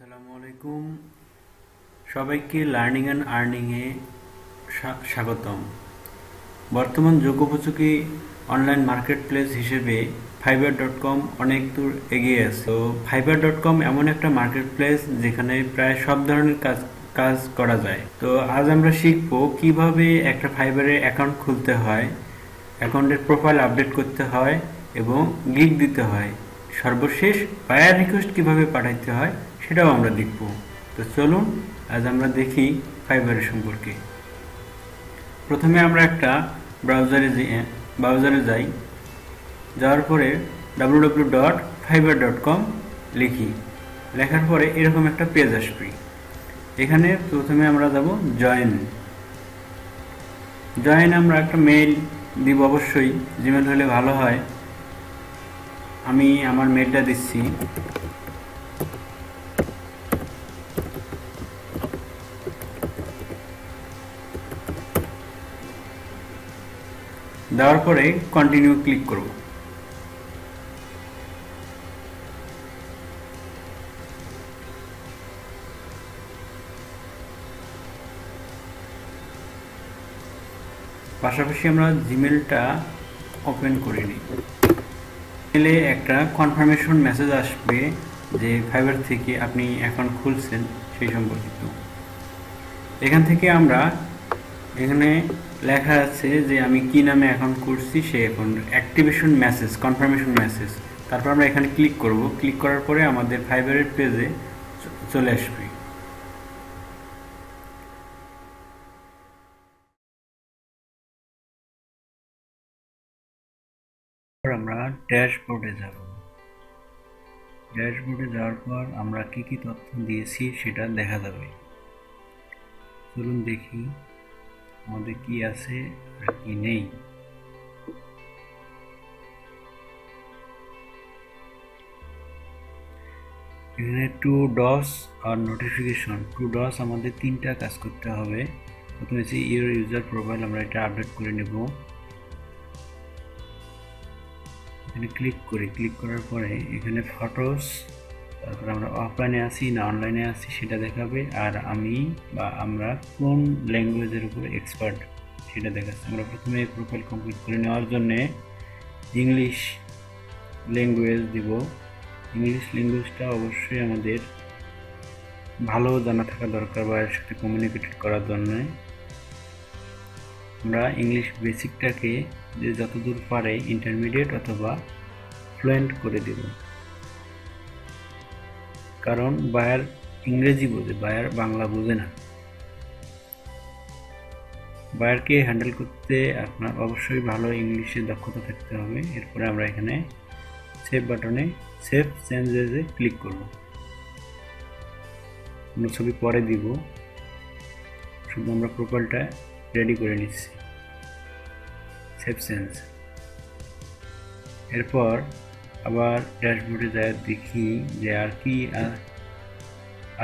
আসসালামু আলাইকুম। সবাইকে লার্নিং অ্যান্ড আর্নিংয়ে স্বাগতম। বর্তমান যুগোপযোগী অনলাইন মার্কেট প্লেস হিসেবে fiverr.com অনেক দূর এগিয়ে আছে। তো fiverr.com এমন একটা মার্কেট প্লেস যেখানে প্রায় সব ধরনের কাজ করা যায়। তো আজ আমরা শিখবো কিভাবে একটা ফাইবারে অ্যাকাউন্ট খুলতে হয়, অ্যাকাউন্টের প্রোফাইল আপডেট করতে হয় এবং গিগ দিতে হয়, সর্বশেষ বায়ার রিকোয়েস্ট কিভাবে পাঠাইতে হয় সেটাও আমরা দেখব। তো চলুন আজ আমরা দেখি ফাইবারের সম্পর্কে। প্রথমে আমরা একটা ব্রাউজারে যাই, যাওয়ার পরে www.fiverr.com লিখি। লেখার পরে এরকম একটা পেজ আসবে। এখানে প্রথমে আমরা যাব জয়েন আমরা একটা মেইল দিব, অবশ্যই জিমেল হলে ভালো হয়। আমি আমার মেইলটা দিচ্ছি। দেওয়ার পরে কন্টিনিউ ক্লিক করব। পাশাপাশি আমরা জিমেলটা ওপেন করে নিই। মেলে একটা কনফার্মেশন মেসেজ আসবে যে ফাইবার থেকে আপনি অ্যাকাউন্ট খুলছেন সেই সম্পর্কিত। এখান থেকে আমরা এখানে লেখা আছে যে আমি কি নামে অ্যাকাউন্ট করছি সেই account, activation message, confirmation message. তারপর আমরা এখানে ক্লিক করব। ক্লিক করার পরে আমাদের ফাইবারের পেজে চলে আসবে। আমরা ড্যাশবোর্ডে যাব। ড্যাশবোর্ডে যাওয়ার পর আমরা কি কি তথ্য দিয়েছি সেটা দেখা যাবে। চলুন দেখি আমাদের কি আছে আর কি নেই। এখানে টু ডস আর নোটিফিকেশন। টু ডস আমাদের তিনটা কাজ করতে হবে। প্রথমে হচ্ছে ইউর ইউজার প্রোফাইল, আমরা এটা আপডেট করে নেব। এখানে ক্লিক করি। ক্লিক করার পরে এখানে ফটোস, তারপরে আমরা অফলাইনে আছি না অনলাইনে আছি সেটা দেখাবে, আর আমি বা আমরা কোন ল্যাঙ্গুয়েজের উপরে এক্সপার্ট সেটা দেখাচ্ছে। আমরা প্রথমে প্রোফাইল কমপ্লিট করে নেওয়ার জন্যে ইংলিশ ল্যাঙ্গুয়েজ দিব। ইংলিশ ল্যাঙ্গুয়েজটা অবশ্যই আমাদের ভালো জানা থাকা দরকার বা এর সাথে কমিউনিকেট করার জন্য। আমরা ইংলিশ বেসিকটাকে যে যতদূর পারে ইন্টারমিডিয়েট অথবা ফ্লুয়েন্ট করে দেব, কারণ বায়ার ইংরেজি বোঝে, বায়ার বাংলা বোঝে না। বায়ারকে হ্যান্ডেল করতে আপনার অবশ্যই ভালো ইংলিশে দক্ষতা থাকতে হবে। এরপরে আমরা এখানে সেভ বাটনে সেভ চেঞ্জেসে ক্লিক করব। আমরা ছবি পরে দিব, শুধু আমরা প্রোফাইলটা রেডি করে নিচ্ছি। Save change. এরপর আবার ড্যাশবোর্ডে যাই, দেখি যে আর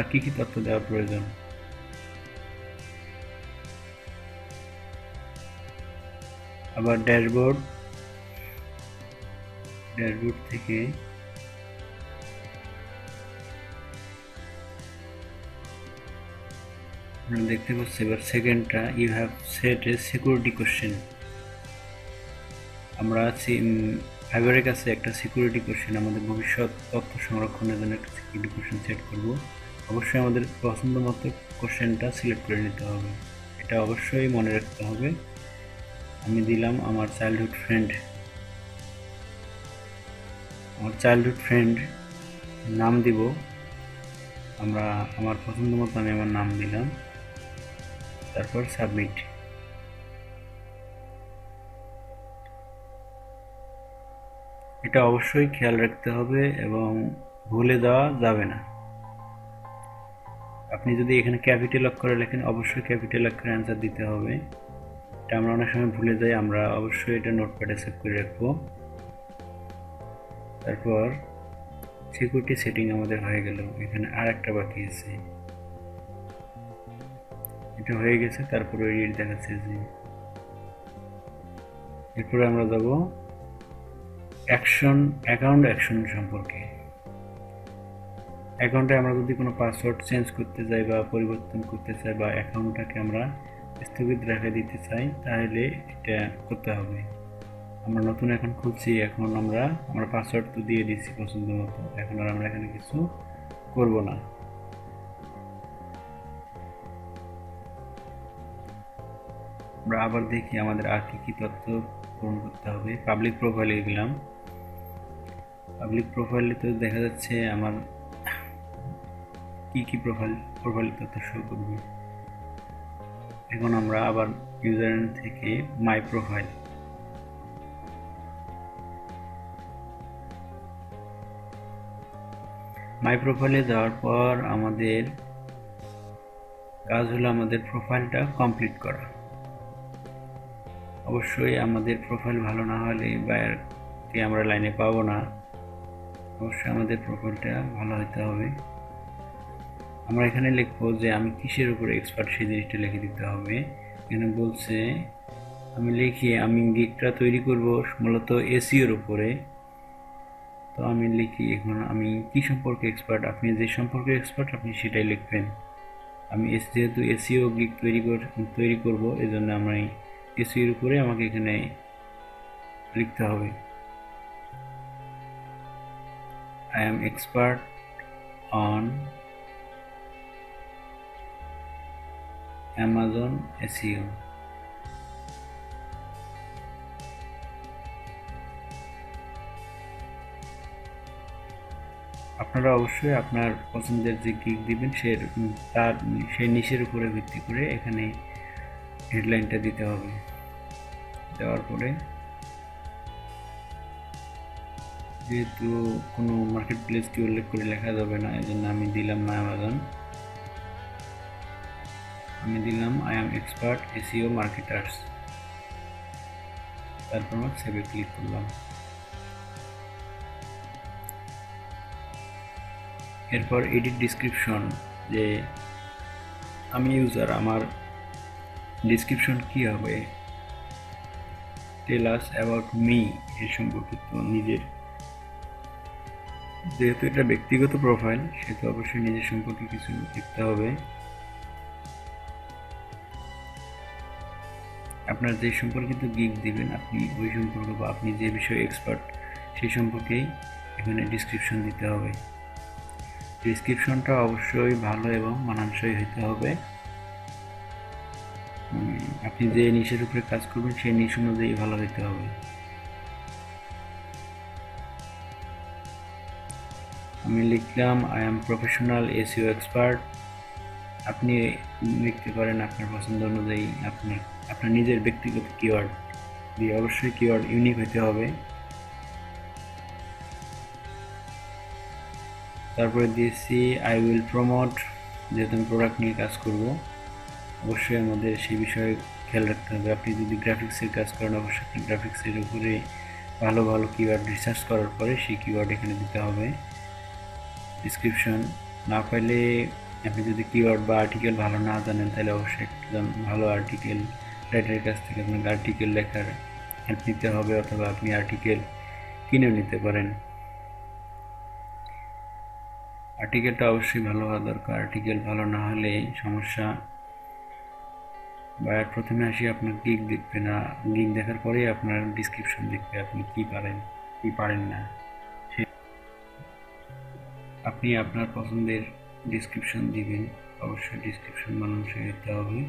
কি তথ্য দেওয়া প্রয়োজন। আবার ড্যাশবোর্ড থেকে আমরা দেখতে পাচ্ছি এবার সেকেন্ডটা, you have set a security question. আমরা ফাইবারের কাছে একটা সিকিউরিটি কোশ্চেন, আমাদের ভবিষ্যৎ তথ্য সংরক্ষণের জন্য একটা সিকিউরিটি কোশ্চেন সেট করব। অবশ্যই আমাদের পছন্দ মতো কোশ্চেনটা সিলেক্ট করে নিতে হবে, এটা অবশ্যই মনে রাখতে হবে। আমি দিলাম আমার চাইল্ডহুড ফ্রেন্ড নাম দিব। আমার পছন্দ মতো আমি আমার নাম দিলাম, তারপর সাবমিট। এটা অবশ্যই খেয়াল রাখতে হবে এবং ভুলে দেওয়া যাবে না। আপনি যদি এখানে ক্যাপিটাল অক্ষরে লেখেন অবশ্যই ক্যাপিটাল অক্ষরে অ্যান্সার দিতে হবে। এটা আমরা অনেক সময় ভুলে যাই, আমরা অবশ্যই এটা নোটপ্যাডে সেভ করে রাখবো। তারপর সিকিউরিটি সেটিং আমাদের হয়ে গেল। এখানে আর একটা বাকি আছে, এটা হয়ে গেছে। তারপরে রিড দেখাচ্ছে যে এরপরে আমরা যাব অ্যাকাউন্ট অ্যাকশন সম্পর্কে। অ্যাকাউন্টে আমরা যদি কোনো পাসওয়ার্ড চেঞ্জ করতে চাই বা পরিবর্তন করতে চাই বা অ্যাকাউন্টটাকে আমরা স্থগিত রেখে দিতে চাই, তাহলে এটা করতে হবে। আমরা নতুন অ্যাকাউন্ট খুলছি, এখন আমরা পাসওয়ার্ড তো দিয়ে দিচ্ছি পছন্দ মতো, এখন আর আমরা এখানে কিছু করব না। আমরা আবার দেখি আমাদের আর কি তথ্য পূরণ করতে হবে। পাবলিক প্রোফাইলে গেলাম। পাবলিক প্রোফাইলে তো দেখা যাচ্ছে আমার কি প্রোফাইল তথ্য শো করবে। এখন আমরা আবার ইউজার থেকে মাই প্রোফাইলে যাওয়ার পর আমাদের কাজ হলো আমাদের প্রোফাইলটা কমপ্লিট করা। অবশ্যই আমাদের প্রোফাইল ভালো না হলে বায়ারকে আমরা লাইনে পাবো না। অবশ্যই আমাদের প্রোফাইলটা ভালো হতে হবে। আমরা এখানে লিখবো যে আমি কিসের উপরে এক্সপার্ট, সেই জিনিসটা লিখে দিতে হবে। এখানে বলছে আমি গিগটা তৈরি করব মূলত এসইওর উপরে। তো আমি লিখি এখন আমি কি সম্পর্কে এক্সপার্ট, আপনি যে সম্পর্কে এক্সপার্ট আপনি সেটাই লিখবেন। আমি যেহেতু এসইও গিগ তৈরি করব, এই জন্য আমরা এসইওর উপরে আমাকে এখানে লিখতে হবে I am expert on Amazon SEO। আপনারা অবশ্যই আপনার পছন্দের যে গিগ দিবেন সেই নিশের উপরে ভিত্তি করে এখানে হেডলাইনটা দিতে হবে। দেওয়ার পরে যেহেতু কোনো মার্কেট প্লেসকে উল্লেখ করে লেখা যাবে না, এই জন্য আমি দিলাম না অ্যামাজন, আমি দিলাম I am expert SEO marketers. তারপর আমরা সেভে ক্লিক করলাম। এরপর এডিট ডিসক্রিপশন, যে আমি ইউজার, আমার ডিসক্রিপশন কি হবে, টেল আস অ্যাবাউট মি, এর সম্পর্কিত নিজের, যেহেতু এটা ব্যক্তিগত প্রোফাইল সেহেতু অবশ্যই নিজের সম্পর্কে কিছু লিখতে হবে। আপনার যে সম্পর্কিত গিগ দিবেন আপনি ওই সম্পর্কে বা আপনি যে বিষয়ে এক্সপার্ট সেই সম্পর্কেই এখানে ডিসক্রিপশন দিতে হবে। ডিসক্রিপশনটা অবশ্যই ভালো এবং মানানসই হতে হবে। আপনি যে নিশের উপরে কাজ করবেন সেই নিশ অনুযায়ী ভালো হতে হবে। আমি লিখলাম I am professional SEO expert. আপনি লিখতে পারেন আপনার পছন্দ অনুযায়ী আপনার নিজের ব্যক্তিগত কিওয়ার্ড দিয়ে, অবশ্যই কিওয়ার্ড ইউনিক হতে হবে। তারপরে দিয়েছি আই উইল প্রমোট, যেহেতু আমি প্রোডাক্ট নিয়ে কাজ করব অবশ্যই আমাদের সেই বিষয়ে খেয়াল রাখতে হবে। আপনি যদি গ্রাফিক্সের কাজ করেন অবশ্যই আপনি গ্রাফিক্সের উপরে ভালো ভালো কিওয়ার্ড রিসার্চ করার পরে সেই কিওয়ার্ড এখানে দিতে হবে। ডিসক্রিপশন না পাইলে আপনি যদি কিওয়ার্ড বা আর্টিকেল ভালো না জানেন তাহলে অবশ্যই একদম ভালো আর্টিকেল রাইটারের কাছ থেকে আপনাকে আর্টিকেল লেখার হেল্প নিতে হবে, অথবা আপনি আর্টিকেল কিনেও নিতে পারেন। আর্টিকেলটা অবশ্যই ভালো হওয়া দরকার, আর্টিকেল ভালো না হলে সমস্যা। বায়ার প্রথমে আসি আপনার গিগ দেখবে না, গিগ দেখার পরেই আপনার ডিসক্রিপশন দেখবে আপনি কি পারেন কি পারেন না। আপনি আপনার পছন্দের ডিসক্রিপশন দিবেন, অবশ্যই ডিসক্রিপশন মানানসই হতে হবে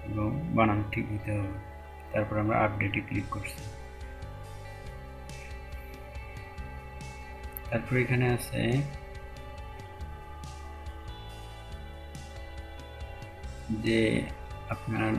এবং বানান ঠিক হতে হবে। তারপর আমরা আপডেটে ক্লিক করছি। তারপর এখানে আছে যে আপনার